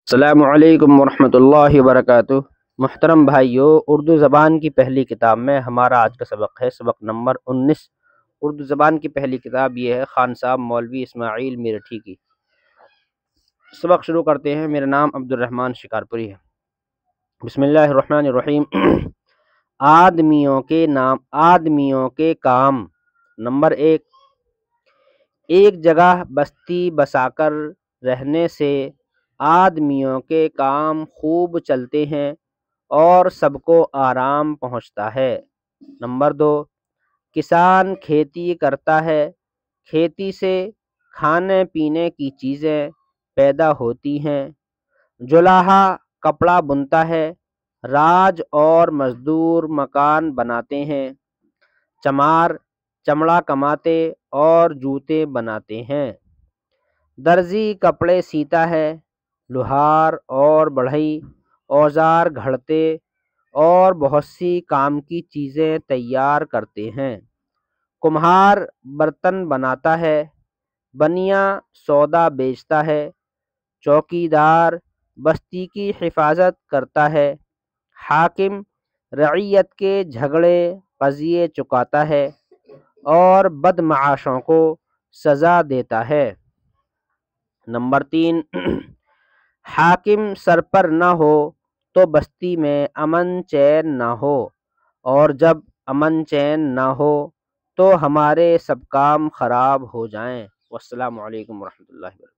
السلام علیکم ورحمۃ اللہ وبرکاتہ۔ محترم بھائیوں، اردو زبان کی پہلی کتاب میں ہمارا آج کا سبق ہے، سبق نمبر 19۔ اردو زبان کی پہلی کتاب یہ ہے خان صاحب مولوی اسماعیل میرٹھی کی۔ سبق شروع کرتے ہیں۔ میرا نام عبد الرحمن شکارپوری ہے۔ بسم اللہ الرحمن الرحیم۔ آدمیوں کے کام۔ نمبر 1، ایک جگہ بستی بسا کر رہنے سے آدمیوں کے کام خوب چلتے ہیں اور سب کو آرام پہنچتا ہے۔ نمبر 2، کسان کھیتی کرتا ہے، کھیتی سے کھانے پینے کی چیزیں پیدا ہوتی ہیں۔ جولاہا کپڑا بنتا ہے، راج اور مزدور مکان بناتے ہیں۔ چمار چمڑا کماتے اور جوتے بناتے ہیں۔ درزی کپڑے سیتا ہے، لوہار اور بڑھئی اوزار گھڑتے اور بہت سی کام کی چیزیں تیار کرتے ہیں۔ کمہار برتن بناتا ہے، بنیا سودا بیچتا ہے۔ چوکیدار بستی کی حفاظت کرتا ہے۔ حاکم رعیت کے جھگڑے قضیے چکاتا ہے اور بدمعاشوں کو سزا دیتا ہے۔ نمبر 3، حاکم سر پر نہ ہو تو بستی میں امن چین نہ ہو، اور جب امن چین نہ ہو تو ہمارے سب کام خراب ہو جائیں۔ والسلام علیکم ورحمۃ اللہ وبرکاتہ۔